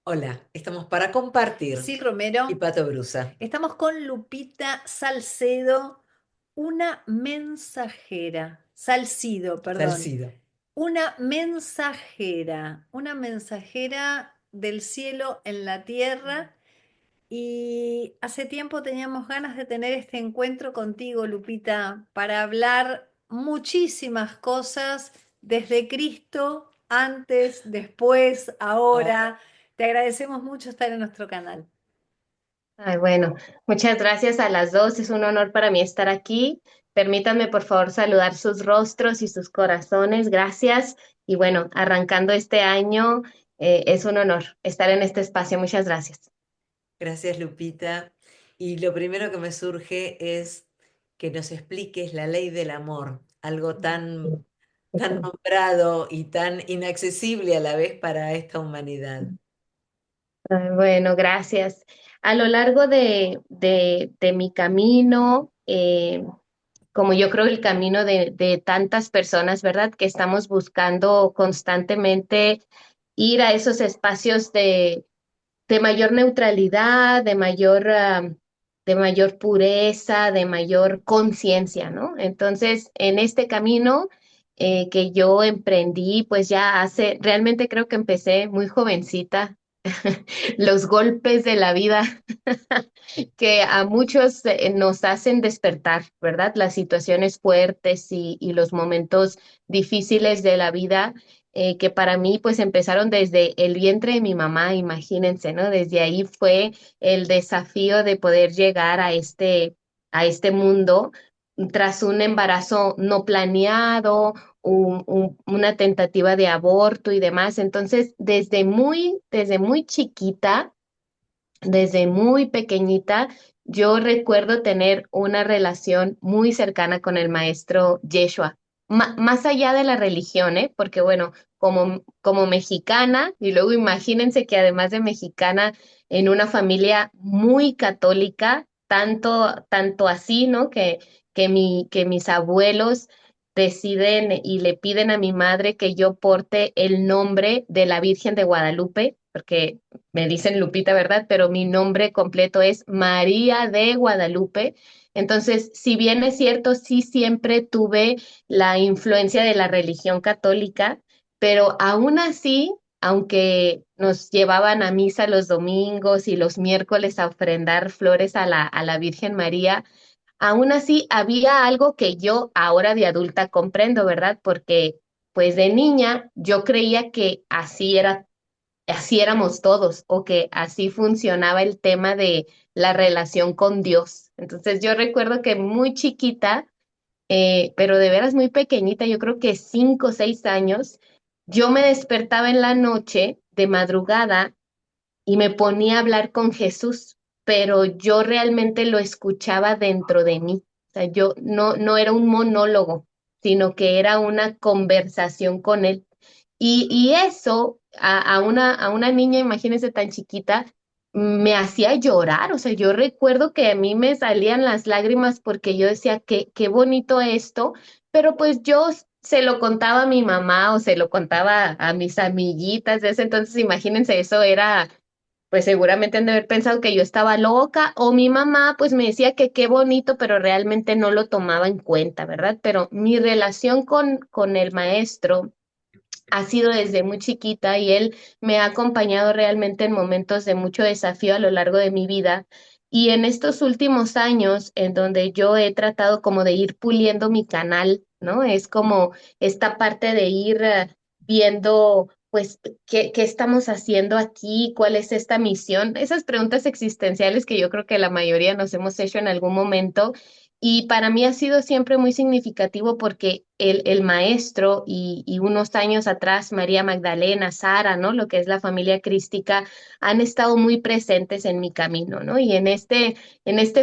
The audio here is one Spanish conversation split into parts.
Hola, estamos para compartir. Sil Y Romero. Pato Brusa, Estamos con Lupita Salcedo, una mensajera, Salcido, perdón, Salcido. una mensajera del cielo en la tierra. Y hace tiempo teníamos ganas de tener este encuentro contigo, Lupita, para hablar muchísimas cosas desde Cristo, antes, después, Oh, ahora. Te agradecemos mucho estar en nuestro canal. Ay, bueno, muchas gracias a las dos. Es un honor para mí estar aquí. Permítanme, por favor, saludar sus rostros y sus corazones. Gracias. Y bueno, arrancando este año, es un honor estar en este espacio. Muchas gracias. gracias, Lupita. Y lo primero que me surge es que nos expliques la ley del amor, algo tan nombrado y tan inaccesible a la vez para esta humanidad. Ay, bueno, gracias. A lo largo de mi camino, como yo creo el camino de tantas personas, ¿verdad? Que estamos buscando constantemente ir a esos espacios de mayor neutralidad, de mayor pureza, de mayor conciencia, ¿no? Entonces, en este camino que yo emprendí, pues ya realmente creo que empecé muy jovencita, los golpes de la vida que a muchos nos hacen despertar, ¿verdad? Las situaciones fuertes y los momentos difíciles de la vida, que para mí pues empezaron desde el vientre de mi mamá, imagínense, ¿no? Desde ahí fue el desafío de poder llegar a este mundo tras un embarazo no planeado, una tentativa de aborto y demás. Entonces, desde muy chiquita, desde muy pequeñita, yo recuerdo tener una relación muy cercana con el maestro Yeshua, más allá de la religión, ¿eh? Porque bueno, como mexicana, y luego imagínense que además de mexicana, en una familia muy católica, tanto así, ¿no? Que mis abuelos deciden y le piden a mi madre que yo porte el nombre de la Virgen de Guadalupe, porque me dicen Lupita, ¿verdad? Pero mi nombre completo es María de Guadalupe. Entonces, si bien es cierto, sí siempre tuve la influencia de la religión católica, pero aún así, aunque nos llevaban a misa los domingos y los miércoles a ofrendar flores a la Virgen María, aún así había algo que yo ahora de adulta comprendo, ¿verdad? Porque pues de niña yo creía que así éramos todos o que así funcionaba el tema de la relación con Dios. Entonces yo recuerdo que muy chiquita, pero de veras muy pequeñita, yo creo que 5 o 6 años, yo me despertaba en la noche de madrugada y me ponía a hablar con Jesús, pero yo realmente lo escuchaba dentro de mí. O sea, yo no era un monólogo, sino que era una conversación con él. Y eso a una niña, imagínense tan chiquita, me hacía llorar. O sea, yo recuerdo que a mí me salían las lágrimas porque yo decía, qué bonito esto, pero pues yo se lo contaba a mi mamá o se lo contaba a mis amiguitas de ese entonces, imagínense, eso era pues seguramente han de haber pensado que yo estaba loca o mi mamá pues me decía que qué bonito, pero realmente no lo tomaba en cuenta, ¿verdad? Pero mi relación con el maestro ha sido desde muy chiquita y él me ha acompañado realmente en momentos de mucho desafío a lo largo de mi vida. Y en estos últimos años, en donde yo he tratado como de ir puliendo mi canal, ¿no? Es como esta parte de ir viendo, pues, qué estamos haciendo aquí, cuál es esta misión, esas preguntas existenciales que yo creo que la mayoría nos hemos hecho en algún momento y para mí ha sido siempre muy significativo porque el maestro y unos años atrás María Magdalena, Sara, ¿no? Lo que es la familia crística, han estado muy presentes en mi camino, ¿no? Y en este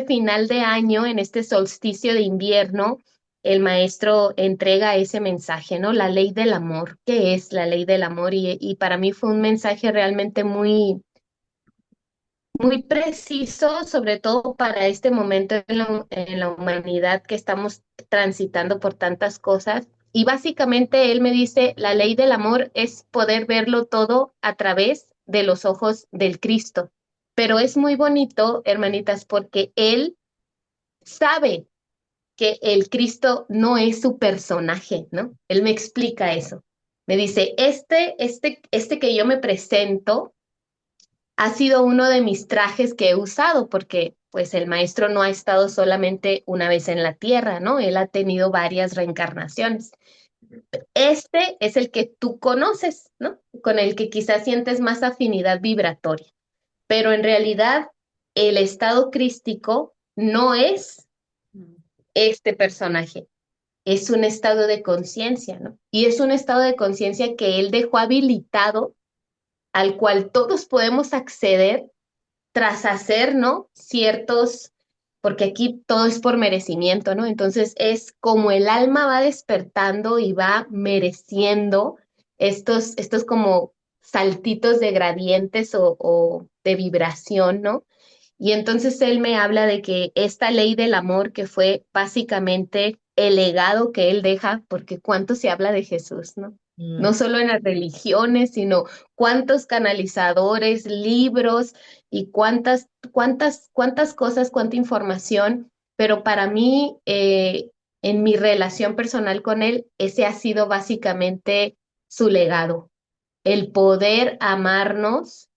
final de año, en este solsticio de invierno, el maestro entrega ese mensaje, ¿no? La ley del amor. ¿Qué es la ley del amor? Y para mí fue un mensaje realmente muy preciso, sobre todo para este momento en la humanidad que estamos transitando por tantas cosas. Y básicamente él me dice, la ley del amor es poder verlo todo a través de los ojos del Cristo. Pero es muy bonito, hermanitas, porque él sabe que el Cristo no es su personaje, ¿no? Él me explica eso. Me dice, este que yo me presento ha sido uno de mis trajes que he usado, porque pues el maestro no ha estado solamente una vez en la tierra, ¿no? Él ha tenido varias reencarnaciones. Este es el que tú conoces, ¿no? Con el que quizás sientes más afinidad vibratoria, pero en realidad el estado crístico no es este personaje, es un estado de conciencia, ¿no? Y es un estado de conciencia que él dejó habilitado, al cual todos podemos acceder tras hacer, ¿no? Ciertos, porque aquí todo es por merecimiento, ¿no? Entonces es como el alma va despertando y va mereciendo estos como saltitos de gradientes o de vibración, ¿no? Y entonces él me habla de que esta ley del amor, que fue básicamente el legado que él deja, porque cuánto se habla de Jesús, ¿no? No Mm, solo en las religiones, sino cuántos canalizadores, libros y cuántas cosas, cuánta información. Pero para mí, en mi relación personal con él, ese ha sido básicamente su legado, el poder amarnos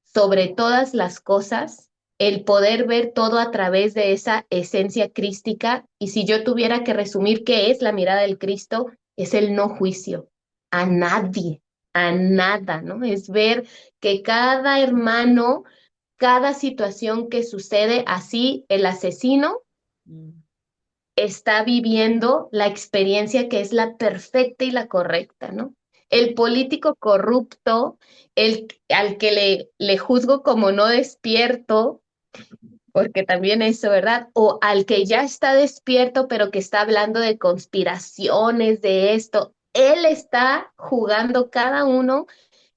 sobre todas las cosas, el poder ver todo a través de esa esencia crística. Y si yo tuviera que resumir qué es la mirada del Cristo, es el no juicio a nadie, a nada, ¿no? Es ver que cada hermano, cada situación que sucede, así el asesino mm, está viviendo la experiencia que es la perfecta y la correcta, ¿no? El político corrupto, al que le juzgo como no despierto, porque también eso, ¿verdad? O al que ya está despierto, pero que está hablando de conspiraciones, de esto. Él está jugando cada uno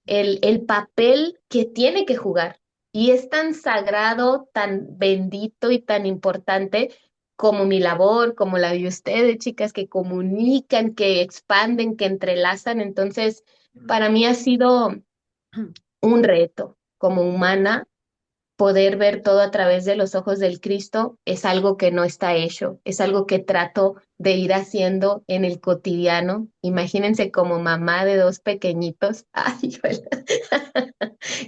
el papel que tiene que jugar. Y es tan sagrado, tan bendito y tan importante como mi labor, como la de ustedes, chicas, que comunican, que expanden, que entrelazan. Entonces, para mí ha sido un reto como humana. Poder ver todo a través de los ojos del Cristo es algo que no está hecho, es algo que trato de ir haciendo en el cotidiano. Imagínense como mamá de dos pequeñitos, ay,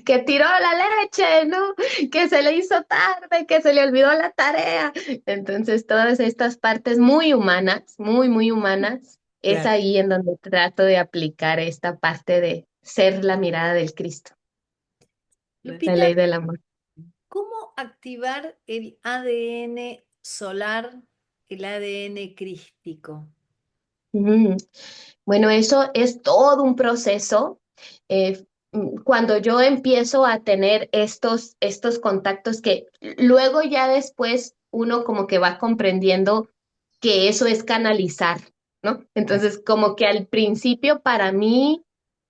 que tiró la leche, ¿no? Que se le hizo tarde, que se le olvidó la tarea. Entonces, todas estas partes muy humanas, muy, muy humanas, es claro. ahí en donde trato de aplicar esta parte de ser la mirada del Cristo, la Lupita, ley del amor. ¿cómo activar el ADN solar, el ADN crístico? Mm. Bueno, eso es todo un proceso. Cuando yo empiezo a tener estos contactos que luego ya después uno como que va comprendiendo que eso es canalizar, ¿no? Entonces, como que al principio para mí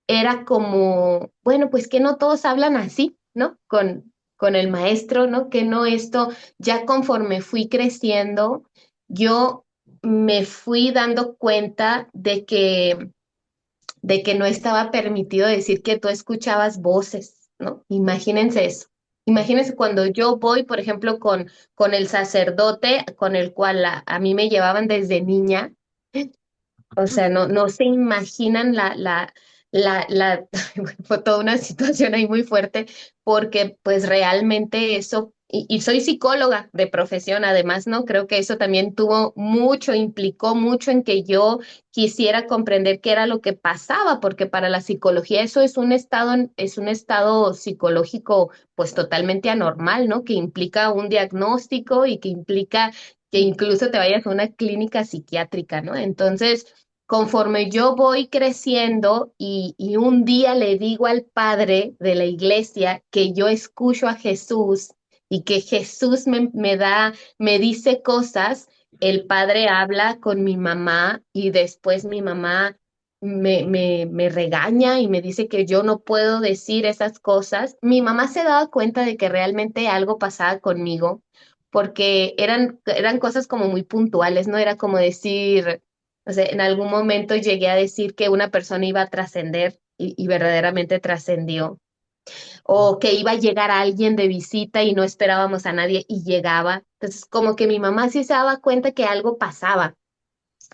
era como, bueno, pues que no todos hablan así, ¿no? Con el maestro, ¿no? Que no esto, ya conforme fui creciendo, yo me fui dando cuenta de que no estaba permitido decir que tú escuchabas voces, ¿no? Imagínense eso. Imagínense cuando yo voy, por ejemplo, con el sacerdote con el cual a mí me llevaban desde niña, o sea, no se imaginan fue toda una situación ahí muy fuerte, porque pues realmente eso, y soy psicóloga de profesión además, ¿no? Creo que eso también tuvo mucho, implicó mucho en que yo quisiera comprender qué era lo que pasaba, porque para la psicología eso es un estado psicológico pues totalmente anormal, ¿no? Que implica un diagnóstico y que implica que incluso te vayas a una clínica psiquiátrica, ¿no? Entonces, conforme yo voy creciendo y un día le digo al padre de la iglesia que yo escucho a Jesús y que Jesús me dice cosas, el padre habla con mi mamá y después mi mamá me regaña y me dice que yo no puedo decir esas cosas. Mi mamá se daba cuenta de que realmente algo pasaba conmigo porque eran cosas como muy puntuales, ¿no? Era como decir, o sea, en algún momento llegué a decir que una persona iba a trascender y verdaderamente trascendió. o que iba a llegar alguien de visita y no esperábamos a nadie y llegaba. Entonces, como que mi mamá sí se daba cuenta que algo pasaba,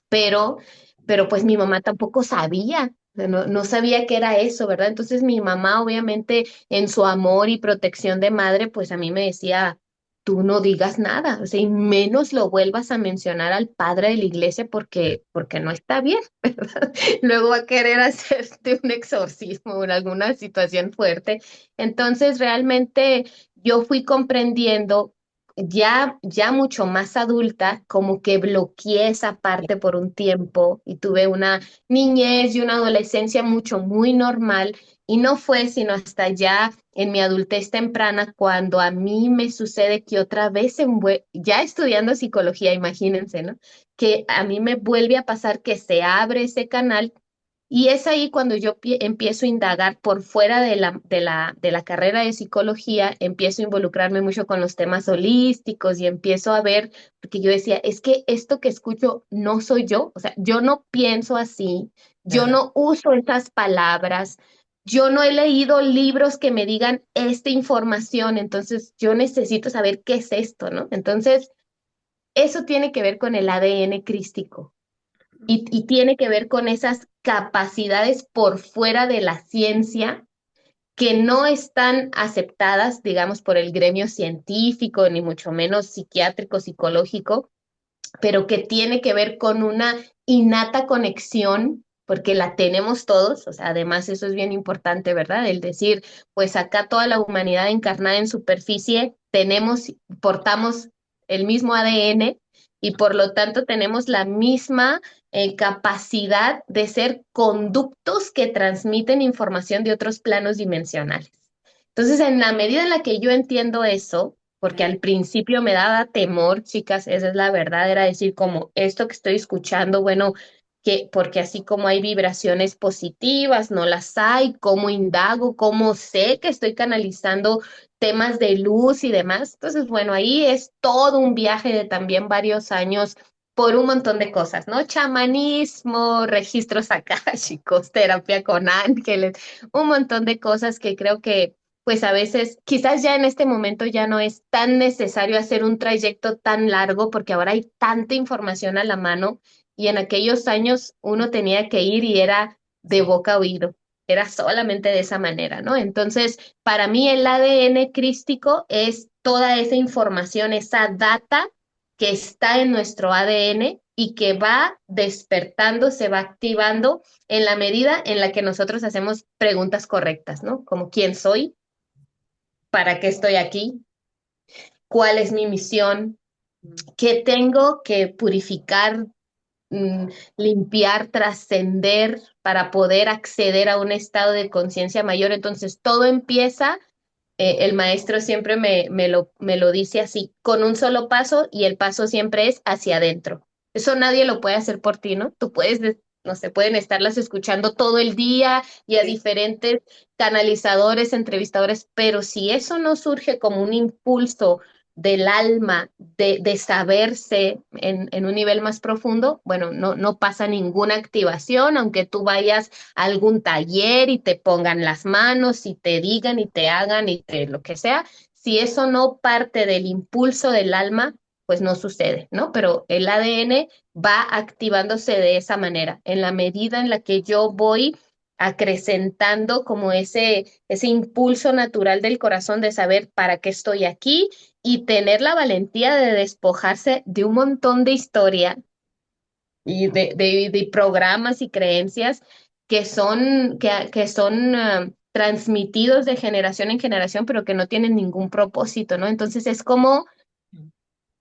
pero, pero pues mi mamá tampoco sabía. O sea, no sabía qué era eso, ¿verdad? Entonces mi mamá, obviamente, en su amor y protección de madre, pues a mí me decía, tú no digas nada, o sea, y menos lo vuelvas a mencionar al padre de la iglesia porque no está bien, ¿verdad? Luego va a querer hacerte un exorcismo o en alguna situación fuerte. Entonces, realmente yo fui comprendiendo ya mucho más adulta, como que bloqueé esa parte por un tiempo y tuve una niñez y una adolescencia muy normal. Y no fue sino hasta ya en mi adultez temprana cuando a mí me sucede que otra vez, ya estudiando psicología, imagínense, ¿no? Que a mí me vuelve a pasar que se abre ese canal y es ahí cuando yo empiezo a indagar por fuera de la carrera de psicología, empiezo a involucrarme mucho con los temas holísticos y empiezo a ver, porque yo decía, es que esto que escucho no soy yo, o sea, yo no pienso así, yo Claro. no uso esas palabras, yo no he leído libros que me digan esta información, entonces yo necesito saber qué es esto, ¿no? Entonces, eso tiene que ver con el ADN crístico y tiene que ver con esas capacidades por fuera de la ciencia que no están aceptadas, digamos, por el gremio científico, ni mucho menos psiquiátrico, psicológico, pero que tiene que ver con una innata conexión, porque la tenemos todos, o sea, además eso es bien importante, ¿verdad? El decir, pues acá toda la humanidad encarnada en superficie, portamos el mismo ADN y por lo tanto tenemos la misma capacidad de ser conductos que transmiten información de otros planos dimensionales. Entonces, en la medida en la que yo entiendo eso, porque al principio me daba temor, chicas, esa es la verdad, era decir, como esto que estoy escuchando, bueno, que porque así como hay vibraciones positivas, no las hay, cómo indago, cómo sé que estoy canalizando temas de luz y demás. Entonces, bueno, ahí es todo un viaje de también varios años por un montón de cosas, ¿no? Chamanismo, registros akáshicos, terapia con ángeles, un montón de cosas que creo que pues a veces, quizás ya en este momento ya no es tan necesario hacer un trayecto tan largo porque ahora hay tanta información a la mano y en aquellos años uno tenía que ir y era de Sí. boca a oído, era solamente de esa manera, ¿no? Entonces, para mí el ADN crístico es toda esa información, esa data que está en nuestro ADN y que va despertando, se va activando en la medida en la que nosotros hacemos preguntas correctas, ¿no? Como quién soy, para qué estoy aquí, cuál es mi misión, Mm. qué tengo que purificar, mm, limpiar, trascender para poder acceder a un estado de conciencia mayor. Entonces, todo empieza, el maestro siempre me lo dice así, con un solo paso y el paso siempre es hacia adentro. Eso nadie lo puede hacer por ti, ¿no? Tú puedes, no sé, pueden estarlas escuchando todo el día y a Sí. diferentes canalizadores, entrevistadores, pero si eso no surge como un impulso del alma, de saberse en un nivel más profundo, bueno, no pasa ninguna activación, aunque tú vayas a algún taller y te pongan las manos y te digan y te hagan y te lo que sea, si eso no parte del impulso del alma, pues no sucede, ¿no? Pero el ADN va activándose de esa manera, en la medida en la que yo voy acrecentando como ese impulso natural del corazón de saber para qué estoy aquí y tener la valentía de despojarse de un montón de historia y de programas y creencias que son transmitidos de generación en generación, pero que no tienen ningún propósito, ¿no? Entonces es como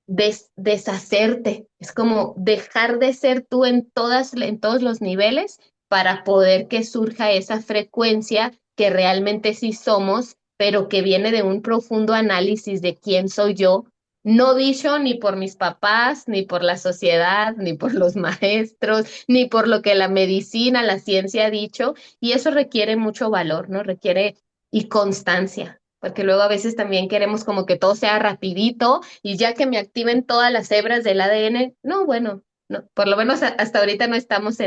deshacerte, es como dejar de ser tú en todos los niveles para poder que surja esa frecuencia que realmente sí somos, pero que viene de un profundo análisis de quién soy yo, no dicho ni por mis papás, ni por la sociedad, ni por los maestros, ni por lo que la medicina, la ciencia ha dicho, y eso requiere mucho valor, ¿no? Requiere y constancia, porque luego a veces también queremos como que todo sea rapidito y ya que me activen todas las hebras del ADN, no, bueno, no, por lo menos hasta ahorita no estamos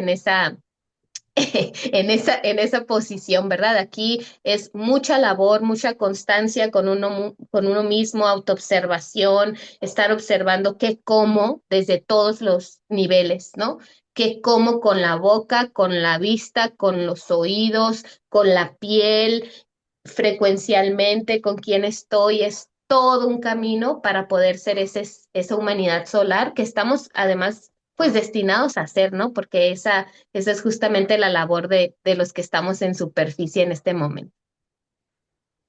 en esa posición, ¿verdad? Aquí es mucha labor, mucha constancia con uno mismo, autoobservación, estar observando qué como desde todos los niveles, ¿no? Qué como con la boca, con la vista, con los oídos, con la piel, frecuencialmente, con quién estoy, es todo un camino para poder ser esa humanidad solar que estamos además pues destinados a hacer, ¿no? Porque esa es justamente la labor de los que estamos en superficie en este momento.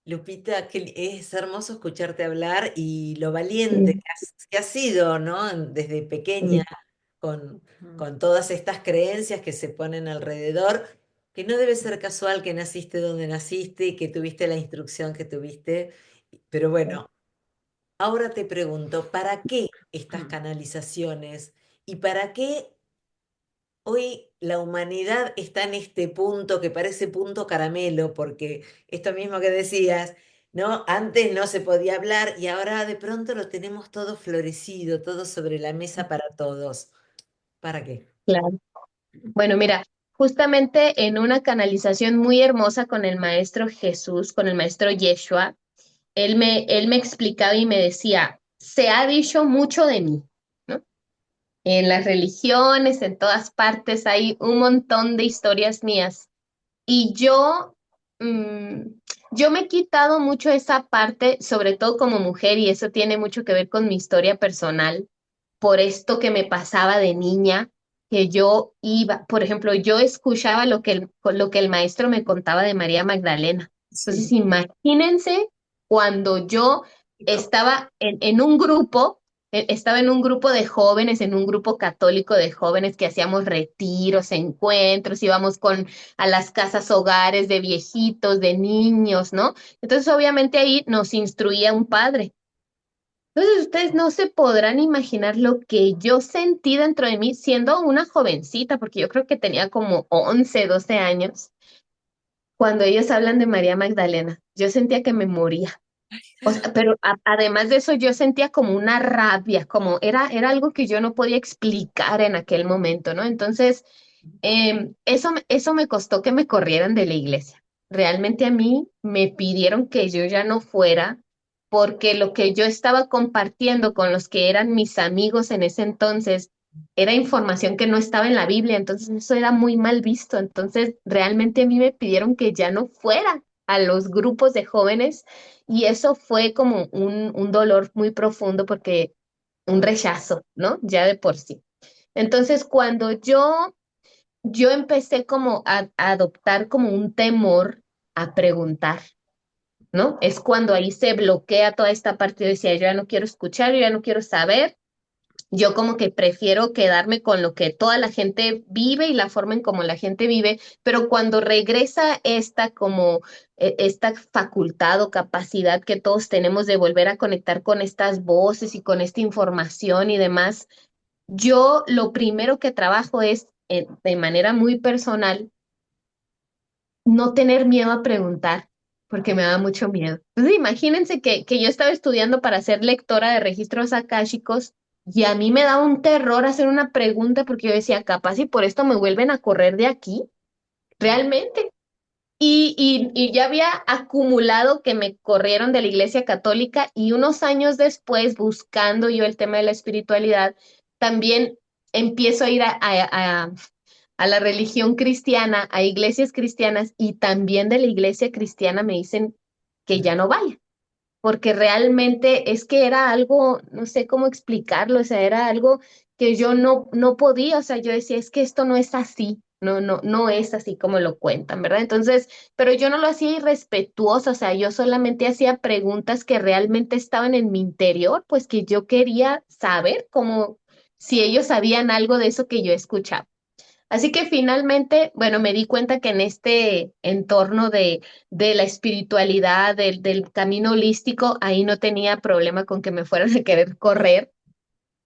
Lupita, es hermoso escucharte hablar y lo valiente Sí, que has sido, ¿no? Desde pequeña, sí, con, Mm. con todas estas creencias que se ponen alrededor, que no debe ser casual que naciste donde naciste y que tuviste la instrucción que tuviste. Pero bueno, ahora te pregunto, ¿para qué estas Mm. canalizaciones y para qué hoy la humanidad está en este punto que parece punto caramelo? Porque esto mismo que decías, ¿no? Antes no se podía hablar y ahora de pronto lo tenemos todo florecido, todo sobre la mesa para todos. ¿Para qué? claro. Bueno, mira, justamente en una canalización muy hermosa con el maestro Jesús, con el maestro Yeshua, él me explicaba y me decía, se ha dicho mucho de mí, ¿no? En las religiones, en todas partes hay un montón de historias mías. Y mm, yo me he quitado mucho esa parte, sobre todo como mujer, y eso tiene mucho que ver con mi historia personal, por esto que me pasaba de niña, que yo iba, por ejemplo, yo escuchaba lo que el maestro me contaba de María Magdalena. Entonces, Sí. imagínense cuando yo estaba en un grupo, estaba en un grupo de jóvenes, en un grupo católico de jóvenes que hacíamos retiros, encuentros, íbamos a las casas hogares de viejitos, de niños, ¿no? Entonces, obviamente ahí nos instruía un padre. Entonces, ustedes no se podrán imaginar lo que yo sentí dentro de mí siendo una jovencita, porque yo creo que tenía como 11, 12 años, cuando ellos hablan de María Magdalena. Yo sentía que me moría. O sea, pero además de eso, yo sentía como una rabia, como era algo que yo no podía explicar en aquel momento, ¿no? Entonces, eso me costó que me corrieran de la iglesia. Realmente a mí me pidieron que yo ya no fuera porque lo que yo estaba compartiendo con los que eran mis amigos en ese entonces era información que no estaba en la Biblia, entonces eso era muy mal visto. Entonces, realmente a mí me pidieron que ya no fuera a los grupos de jóvenes y eso fue como un dolor muy profundo porque un rechazo, ¿no? Ya de por sí. Entonces, cuando yo empecé como a adoptar como un temor a preguntar, ¿no? Es cuando ahí se bloquea toda esta parte. Yo decía, yo ya no quiero escuchar, yo ya no quiero saber. Yo como que prefiero quedarme con lo que toda la gente vive y la forma en cómo la gente vive, pero cuando regresa esta como esta facultad o capacidad que todos tenemos de volver a conectar con estas voces y con esta información y demás, yo lo primero que trabajo es de manera muy personal no tener miedo a preguntar, porque me da mucho miedo. Entonces, imagínense que yo estaba estudiando para ser lectora de registros akáshicos y a mí me da un terror hacer una pregunta porque yo decía, capaz y por esto me vuelven a correr de aquí, realmente. Y ya había acumulado que me corrieron de la Iglesia Católica y unos años después, buscando yo el tema de la espiritualidad, también empiezo a ir a la religión cristiana, a iglesias cristianas y también de la iglesia cristiana me dicen que ya no vaya, porque realmente es que era algo, no sé cómo explicarlo, o sea, era algo que yo no podía, o sea, yo decía, es que esto no es así. No es así como lo cuentan, ¿verdad? Entonces, pero yo no lo hacía irrespetuoso, o sea, yo solamente hacía preguntas que realmente estaban en mi interior, pues que yo quería saber como si ellos sabían algo de eso que yo escuchaba. Así que finalmente, bueno, me di cuenta que en este entorno de la espiritualidad, del camino holístico, ahí no tenía problema con que me fueran a querer correr.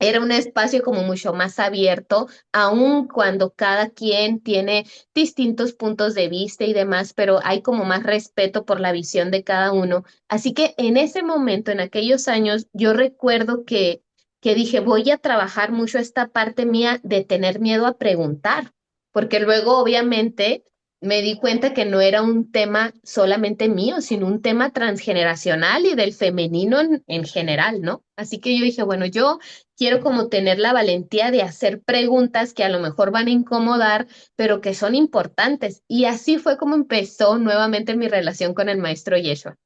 Era un espacio como mucho más abierto, aun cuando cada quien tiene distintos puntos de vista y demás, pero hay como más respeto por la visión de cada uno. Así que en ese momento, en aquellos años, yo recuerdo que dije, voy a trabajar mucho esta parte mía de tener miedo a preguntar porque luego obviamente me di cuenta que no era un tema solamente mío, sino un tema transgeneracional y del femenino en general, ¿no? Así que yo dije, bueno, yo quiero como tener la valentía de hacer preguntas que a lo mejor van a incomodar, pero que son importantes. Y así fue como empezó nuevamente mi relación con el maestro Yeshua.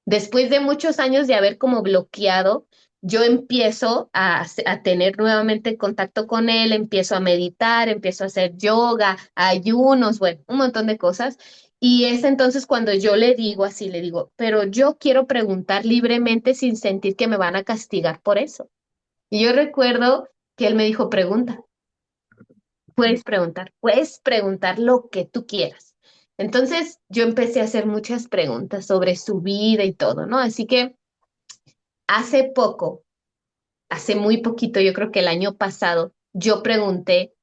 Después de muchos años de haber como bloqueado, yo empiezo a tener nuevamente contacto con él, empiezo a meditar, empiezo a hacer yoga, ayunos, bueno, un montón de cosas. Y es entonces cuando yo le digo así, le digo, pero yo quiero preguntar libremente sin sentir que me van a castigar por eso. Y yo recuerdo que él me dijo, pregunta, puedes preguntar lo que tú quieras. Entonces yo empecé a hacer muchas preguntas sobre su vida y todo, ¿no? Así que hace poco, hace muy poquito, yo creo que el año pasado, yo pregunté,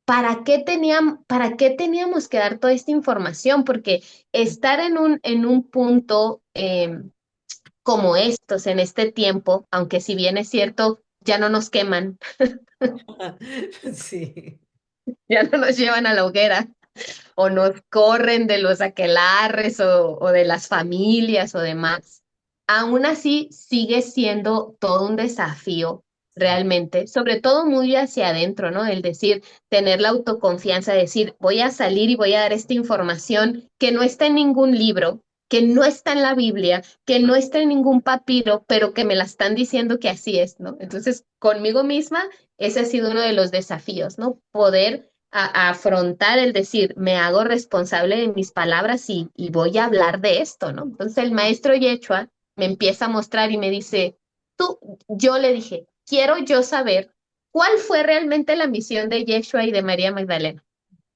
para qué teníamos que dar toda esta información? Porque estar en un punto como estos, en este tiempo, aunque si bien es cierto, ya no nos queman, Sí. ya no nos llevan a la hoguera, o nos corren de los aquelarres o de las familias o demás. Aún así, sigue siendo todo un desafío realmente, sobre todo muy hacia adentro, ¿no? El decir, tener la autoconfianza, decir, voy a salir y voy a dar esta información que no está en ningún libro, que no está en la Biblia, que no está en ningún papiro, pero que me la están diciendo que así es, ¿no? Entonces, conmigo misma, ese ha sido uno de los desafíos, ¿no? Poder a afrontar el decir, me hago responsable de mis palabras y voy a hablar de esto, ¿no? Entonces el maestro Yechua me empieza a mostrar y me dice, tú, yo le dije, quiero yo saber cuál fue realmente la misión de Yeshua y de María Magdalena.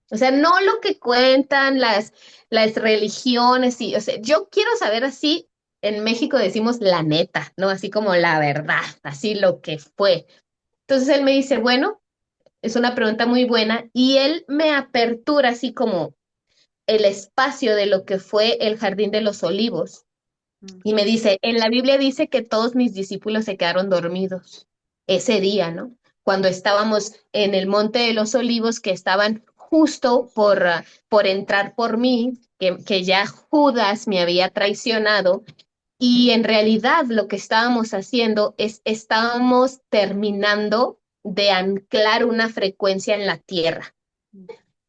O sea, no lo que cuentan las religiones, y, o sea, yo quiero saber así, en México decimos la neta, ¿no? Así como la verdad, así lo que fue. Entonces él me dice, bueno, es una pregunta muy buena y él me apertura así como el espacio de lo que fue el Jardín de los Olivos y me dice, en la Biblia dice que todos mis discípulos se quedaron dormidos ese día, ¿no? Cuando estábamos en el Monte de los Olivos, que estaban justo por entrar por mí, que ya Judas me había traicionado y en realidad lo que estábamos haciendo es estábamos terminando de anclar una frecuencia en la Tierra.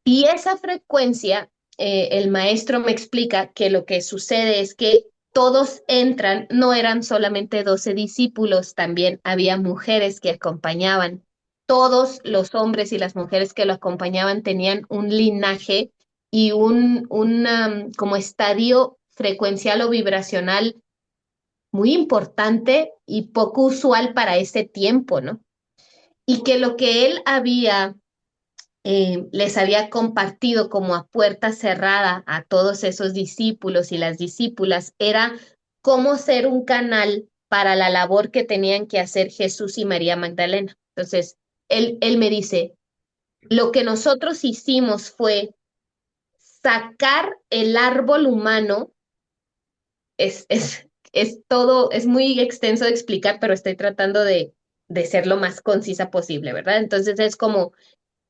Y esa frecuencia, el maestro me explica que lo que sucede es que todos entran, no eran solamente 12 discípulos, también había mujeres que acompañaban. Todos los hombres y las mujeres que lo acompañaban tenían un linaje y un como estadio frecuencial o vibracional muy importante y poco usual para ese tiempo, ¿no? Y que lo que él les había compartido como a puerta cerrada a todos esos discípulos y las discípulas era cómo ser un canal para la labor que tenían que hacer Jesús y María Magdalena. Entonces, él me dice, lo que nosotros hicimos fue sacar el árbol humano, es todo, es muy extenso de explicar, pero estoy tratando de ser lo más concisa posible, ¿verdad? Entonces es como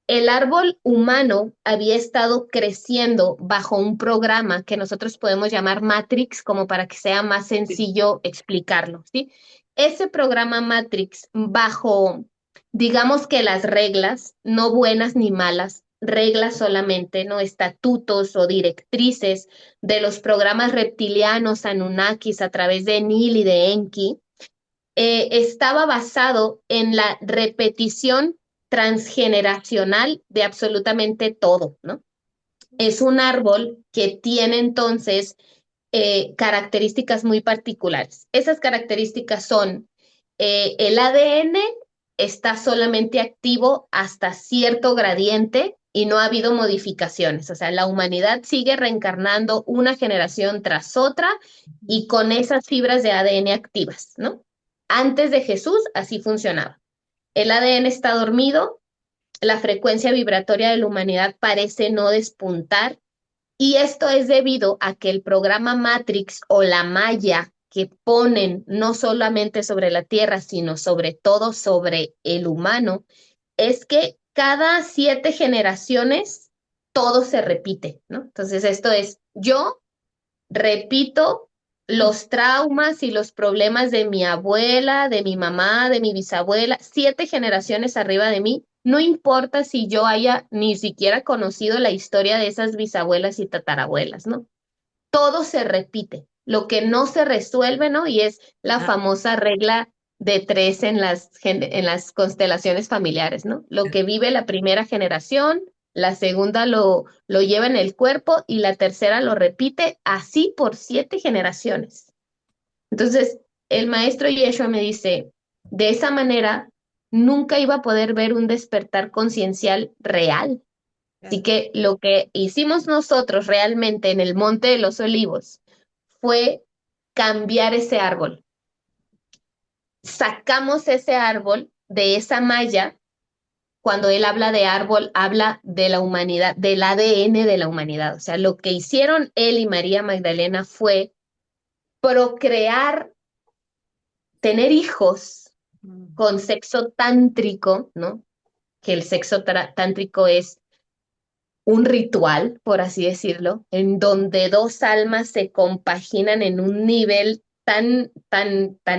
el árbol humano había estado creciendo bajo un programa que nosotros podemos llamar Matrix, como para que sea más sencillo explicarlo, ¿sí? Ese programa Matrix, bajo, digamos que las reglas, no buenas ni malas, reglas solamente, no estatutos o directrices de los programas reptilianos Anunnakis a través de Enlil y de Enki, estaba basado en la repetición transgeneracional de absolutamente todo, ¿no? Es un árbol que tiene entonces características muy particulares. Esas características son el ADN está solamente activo hasta cierto gradiente y no ha habido modificaciones. O sea, la humanidad sigue reencarnando una generación tras otra y con esas fibras de ADN activas, ¿no? Antes de Jesús así funcionaba. El ADN está dormido, la frecuencia vibratoria de la humanidad parece no despuntar y esto es debido a que el programa Matrix o la malla que ponen no solamente sobre la Tierra, sino sobre todo sobre el humano, es que cada 7 generaciones todo se repite, ¿no? Entonces esto es, yo repito los traumas y los problemas de mi abuela, de mi mamá, de mi bisabuela, 7 generaciones arriba de mí. No importa si yo haya ni siquiera conocido la historia de esas bisabuelas y tatarabuelas, ¿no? Todo se repite. Lo que no se resuelve, ¿no? Y es la Ah, famosa regla de 3 en las constelaciones familiares, ¿no? Lo que vive la primera generación, la segunda lo lleva en el cuerpo y la tercera lo repite así por 7 generaciones. Entonces, el maestro Yeshua me dice, de esa manera, nunca iba a poder ver un despertar conciencial real. Así claro. que lo que hicimos nosotros realmente en el Monte de los Olivos fue cambiar ese árbol. Sacamos ese árbol de esa malla. Cuando él habla de árbol, habla de la humanidad, del ADN de la humanidad. O sea, lo que hicieron él y María Magdalena fue procrear, tener hijos Mm. con sexo tántrico, ¿no? Que el sexo tántrico es un ritual, por así decirlo, en donde 2 almas se compaginan en un nivel tan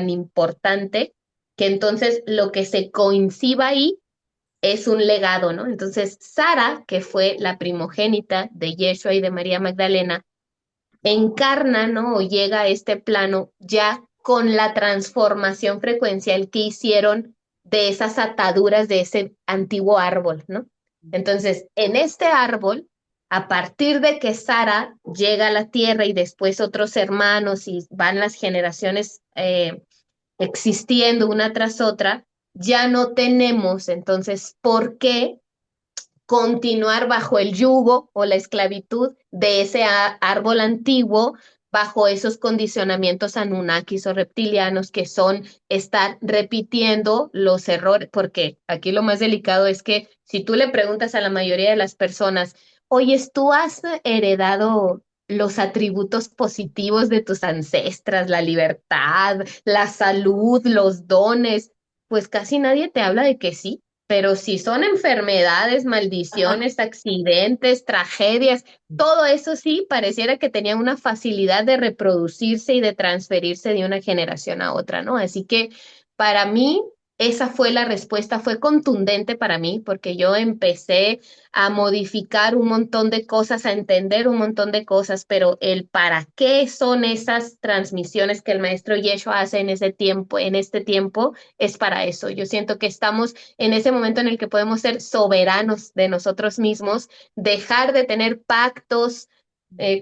importante que entonces lo que se coincida ahí es un legado, ¿no? Entonces, Sara, que fue la primogénita de Yeshua y de María Magdalena, encarna, ¿no? O llega a este plano ya con la transformación frecuencial que hicieron de esas ataduras de ese antiguo árbol, ¿no? Entonces, en este árbol, a partir de que Sara llega a la tierra y después otros hermanos y van las generaciones existiendo una tras otra, ya no tenemos entonces por qué continuar bajo el yugo o la esclavitud de ese árbol antiguo, bajo esos condicionamientos anunnakis o reptilianos que son estar repitiendo los errores, porque aquí lo más delicado es que si tú le preguntas a la mayoría de las personas, oye, ¿tú has heredado los atributos positivos de tus ancestras, la libertad, la salud, los dones? Pues casi nadie te habla de que sí. Pero si son enfermedades, maldiciones, accidentes, tragedias, todo eso sí pareciera que tenía una facilidad de reproducirse y de transferirse de una generación a otra, ¿no? Así que para mí esa fue la respuesta, fue contundente para mí porque yo empecé a modificar un montón de cosas, a entender un montón de cosas, pero el para qué son esas transmisiones que el maestro Yeshua hace en ese tiempo, en este tiempo, es para eso. Yo siento que estamos en ese momento en el que podemos ser soberanos de nosotros mismos, dejar de tener pactos,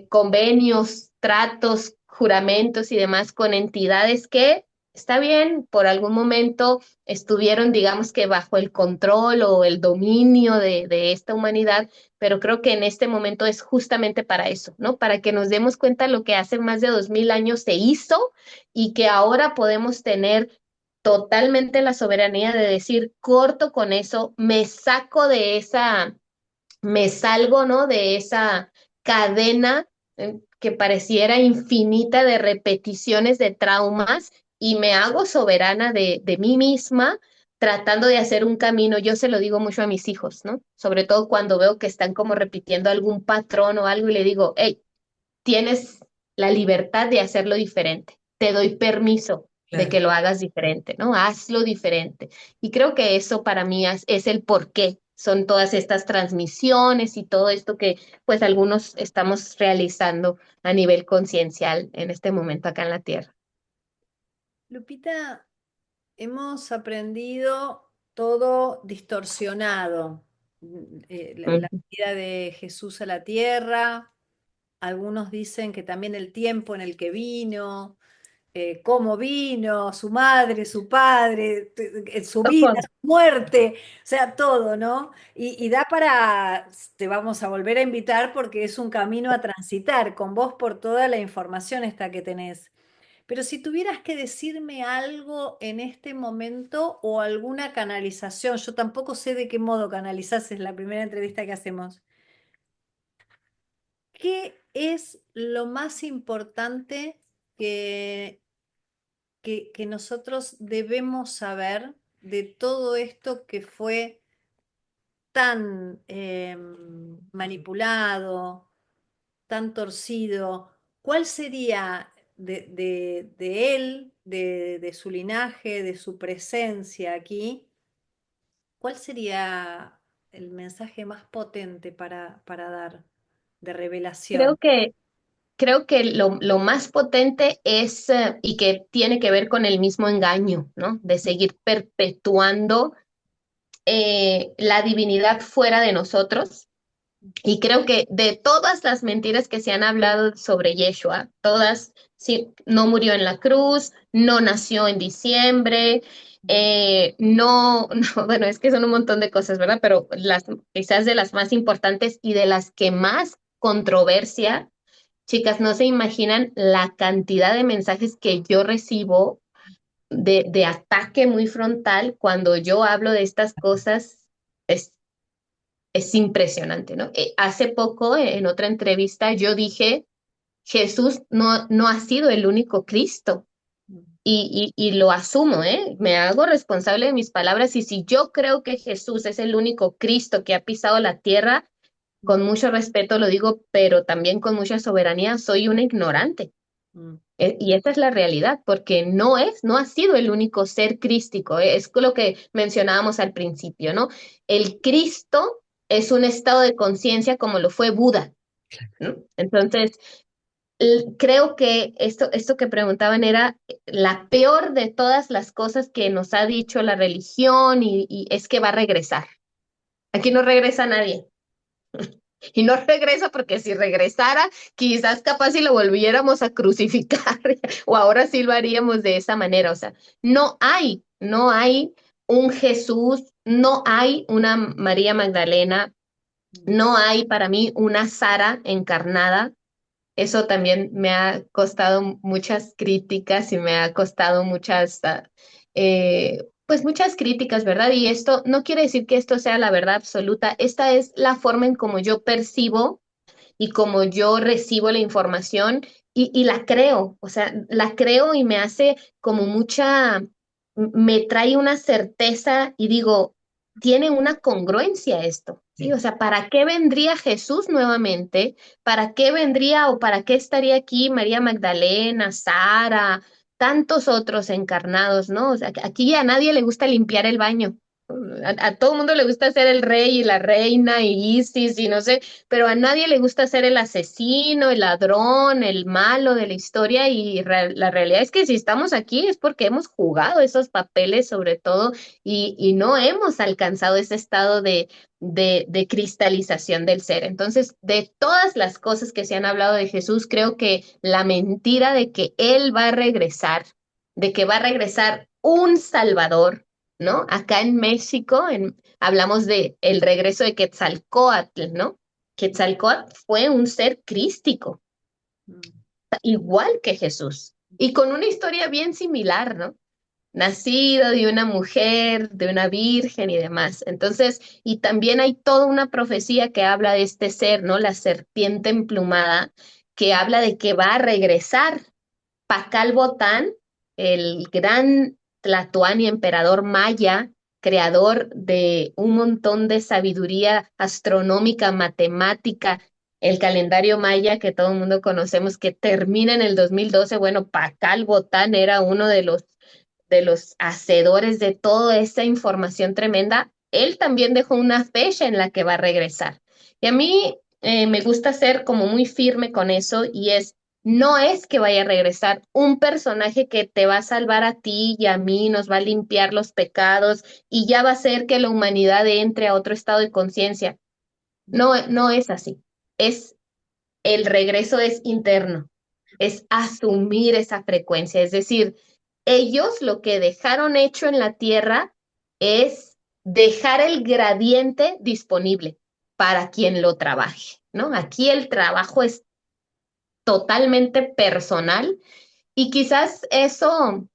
convenios, tratos, juramentos y demás con entidades que, está bien, por algún momento estuvieron, digamos que bajo el control o el dominio de esta humanidad, pero creo que en este momento es justamente para eso, ¿no? Para que nos demos cuenta lo que hace más de 2000 años se hizo y que ahora podemos tener totalmente la soberanía de decir, corto con eso, me saco de esa, me salgo, ¿no? De esa cadena que pareciera infinita de repeticiones de traumas y me hago soberana de mí misma tratando de hacer un camino. Yo se lo digo mucho a mis hijos, ¿no? Sobre todo cuando veo que están como repitiendo algún patrón o algo y le digo, hey, tienes la libertad de hacerlo diferente. Te doy permiso de Claro. que lo hagas diferente, ¿no? Hazlo diferente. Y creo que eso para mí es el porqué. Son todas estas transmisiones y todo esto que pues algunos estamos realizando a nivel conciencial en este momento acá en la Tierra. Lupita, hemos aprendido todo distorsionado. La Ujú. vida de Jesús a la tierra. Algunos dicen que también el tiempo en el que vino, cómo vino, su madre, su padre, su vida, Ojo. su muerte, o sea, todo, ¿no? Y da para, te vamos a volver a invitar porque es un camino a transitar con vos por toda la información esta que tenés. Pero si tuvieras que decirme algo en este momento o alguna canalización, yo tampoco sé de qué modo canalizás, es la primera entrevista que hacemos. ¿Qué es lo más importante que, que nosotros debemos saber de todo esto que fue tan manipulado, tan torcido, ¿cuál sería de él, de su linaje, de su presencia aquí? ¿Cuál sería el mensaje más potente para dar de Creo revelación? que, creo que lo más potente es, y que tiene que ver con el mismo engaño, ¿no? De seguir perpetuando la divinidad fuera de nosotros. Y creo que de todas las mentiras que se han hablado sobre Yeshua, todas, sí, no murió en la cruz, no nació en diciembre, no, no, bueno, es que son un montón de cosas, ¿verdad? Pero las, quizás de las más importantes y de las que más controversia, chicas, no se imaginan la cantidad de mensajes que yo recibo de ataque muy frontal cuando yo hablo de estas cosas. Es impresionante, ¿no? Hace poco, en otra entrevista, yo dije, Jesús no ha sido el único Cristo. Y lo asumo, ¿eh? Me hago responsable de mis palabras. Y si yo creo que Jesús es el único Cristo que ha pisado la tierra, con mucho respeto lo digo, pero también con mucha soberanía, soy una ignorante. Y esa es la realidad, porque no ha sido el único ser crístico, es lo que mencionábamos al principio, ¿no? El Cristo es un estado de conciencia como lo fue Buda, ¿no? Entonces, creo que esto que preguntaban era la peor de todas las cosas que nos ha dicho la religión y es que va a regresar. Aquí no regresa nadie. Y no regresa porque si regresara, quizás capaz si lo volviéramos a crucificar o ahora sí lo haríamos de esa manera. O sea, no hay un Jesús, no hay una María Magdalena, no hay para mí una Sara encarnada. Eso también me ha costado muchas críticas y me ha costado pues muchas críticas, ¿verdad? Y esto no quiere decir que esto sea la verdad absoluta. Esta es la forma en como yo percibo y como yo recibo la información y la creo, o sea, la creo y me hace como me trae una certeza y digo, tiene una congruencia esto, ¿sí? O sea, ¿para qué vendría Jesús nuevamente? ¿Para qué vendría o para qué estaría aquí María Magdalena, Sara, tantos otros encarnados, ¿no? O sea, aquí a nadie le gusta limpiar el baño. A todo el mundo le gusta ser el rey y la reina y Isis y no sé, pero a nadie le gusta ser el asesino, el ladrón, el malo de la historia y la realidad es que si estamos aquí es porque hemos jugado esos papeles sobre todo y no hemos alcanzado ese estado de cristalización del ser. Entonces, de todas las cosas que se han hablado de Jesús, creo que la mentira de que Él va a regresar, de que va a regresar un Salvador, ¿no? Acá en México hablamos de el regreso de Quetzalcóatl, ¿no? Quetzalcóatl fue un ser crístico, igual que Jesús, y con una historia bien similar, ¿no? Nacido de una mujer, de una virgen y demás. Entonces, y también hay toda una profecía que habla de este ser, ¿no? La serpiente emplumada, que habla de que va a regresar Pacal Botán, el gran Tlatoani emperador maya, creador de un montón de sabiduría astronómica, matemática, el calendario maya que todo el mundo conocemos que termina en el 2012. Bueno, Pacal Botán era uno de los hacedores de toda esa información tremenda. Él también dejó una fecha en la que va a regresar. Y a mí me gusta ser como muy firme con eso y no es que vaya a regresar un personaje que te va a salvar a ti y a mí, nos va a limpiar los pecados y ya va a hacer que la humanidad entre a otro estado de conciencia. No, no es así. Es el regreso es interno, es asumir esa frecuencia, es decir, ellos lo que dejaron hecho en la tierra es dejar el gradiente disponible para quien lo trabaje, ¿no? Aquí el trabajo es totalmente personal y quizás eso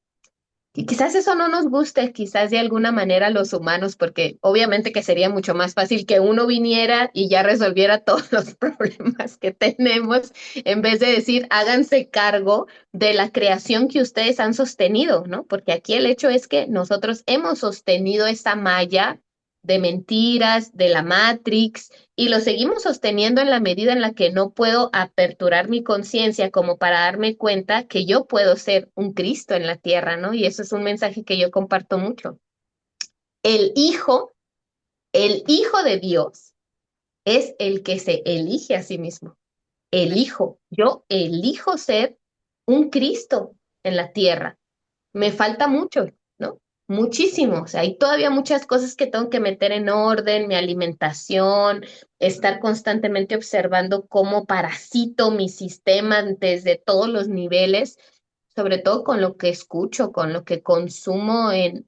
no nos guste, quizás de alguna manera a los humanos, porque obviamente que sería mucho más fácil que uno viniera y ya resolviera todos los problemas que tenemos, en vez de decir, háganse cargo de la creación que ustedes han sostenido, ¿no? Porque aquí el hecho es que nosotros hemos sostenido esa malla de mentiras, de la Matrix, y lo seguimos sosteniendo en la medida en la que no puedo aperturar mi conciencia como para darme cuenta que yo puedo ser un Cristo en la tierra, ¿no? Y eso es un mensaje que yo comparto mucho. El Hijo, el Hijo de Dios es el que se elige a sí mismo. Elijo, yo elijo ser un Cristo en la tierra. Me falta mucho, ¿no? Muchísimo. O sea, hay todavía muchas cosas que tengo que meter en orden, mi alimentación, estar constantemente observando cómo parasito mi sistema desde todos los niveles, sobre todo con lo que escucho, con lo que consumo en...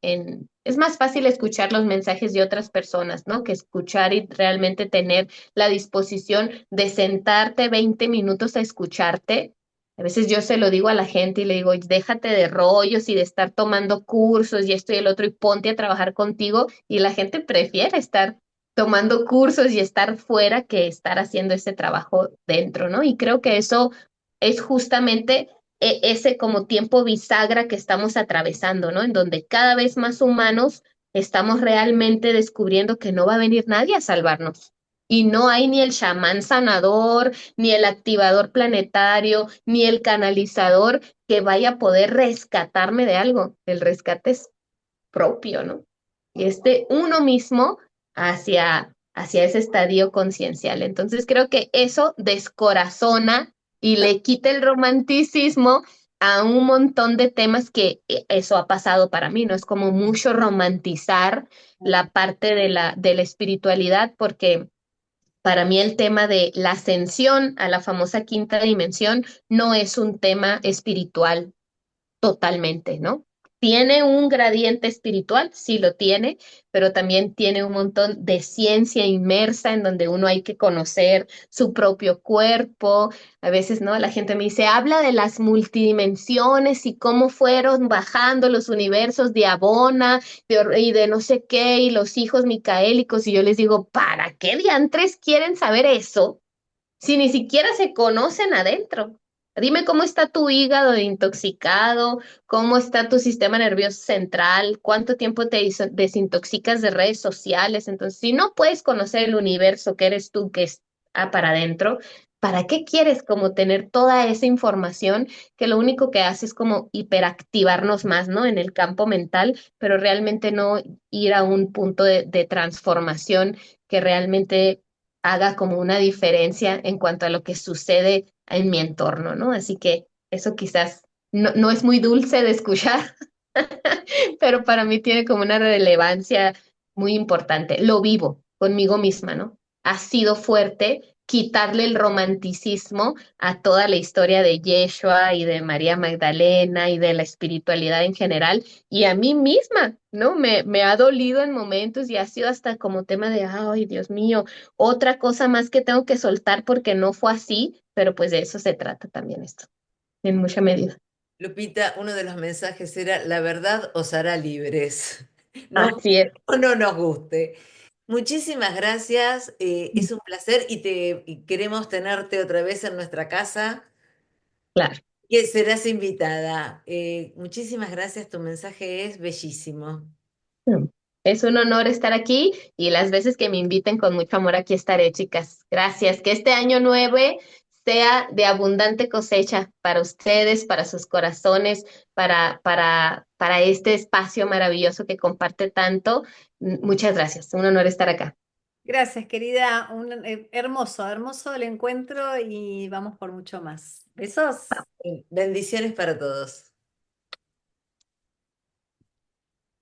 Es más fácil escuchar los mensajes de otras personas, ¿no? Que escuchar y realmente tener la disposición de sentarte 20 minutos a escucharte. A veces yo se lo digo a la gente y le digo, déjate de rollos y de estar tomando cursos y esto y el otro y ponte a trabajar contigo. Y la gente prefiere estar tomando cursos y estar fuera que estar haciendo ese trabajo dentro, ¿no? Y creo que eso es justamente ese como tiempo bisagra que estamos atravesando, ¿no? En donde cada vez más humanos estamos realmente descubriendo que no va a venir nadie a salvarnos. Y no hay ni el chamán sanador, ni el activador planetario, ni el canalizador que vaya a poder rescatarme de algo. El rescate es propio, ¿no? Y uno mismo hacia ese estadio conciencial. Entonces creo que eso descorazona y le quita el romanticismo a un montón de temas que eso ha pasado para mí, ¿no? Es como mucho romantizar la parte de la espiritualidad porque para mí el tema de la ascensión a la famosa quinta dimensión no es un tema espiritual totalmente, ¿no? Tiene un gradiente espiritual, sí lo tiene, pero también tiene un montón de ciencia inmersa en donde uno hay que conocer su propio cuerpo. A veces, ¿no? La gente me dice, habla de las multidimensiones y cómo fueron bajando los universos de Abona y de no sé qué, y los hijos micaélicos, y yo les digo, ¿para qué diantres quieren saber eso si ni siquiera se conocen adentro? Dime cómo está tu hígado intoxicado, cómo está tu sistema nervioso central, cuánto tiempo te desintoxicas de redes sociales. Entonces, si no puedes conocer el universo que eres tú, que es para adentro, ¿para qué quieres como tener toda esa información que lo único que hace es como hiperactivarnos más, ¿no? En el campo mental, pero realmente no ir a un punto de transformación que realmente haga como una diferencia en cuanto a lo que sucede en mi entorno, ¿no? Así que eso quizás no es muy dulce de escuchar, pero para mí tiene como una relevancia muy importante. Lo vivo conmigo misma, ¿no? Ha sido fuerte quitarle el romanticismo a toda la historia de Yeshua y de María Magdalena y de la espiritualidad en general y a mí misma, ¿no? Me ha dolido en momentos y ha sido hasta como tema de, ay, Dios mío, otra cosa más que tengo que soltar porque no fue así, pero pues de eso se trata también esto, en mucha medida. Lupita, uno de los mensajes era, la verdad os hará libres. No, Así es, no nos guste. Muchísimas gracias, es un placer y queremos tenerte otra vez en nuestra casa, claro. que serás invitada. Muchísimas gracias, tu mensaje es bellísimo. Mm. Es un honor estar aquí y las veces que me inviten con mucho amor aquí estaré, chicas. Gracias. Que este año nuevo sea de abundante cosecha para ustedes, para sus corazones, para este espacio maravilloso que comparte tanto. Muchas gracias. Un honor estar acá. Gracias, querida. Hermoso, hermoso el encuentro y vamos por mucho más. Besos. Bendiciones para todos.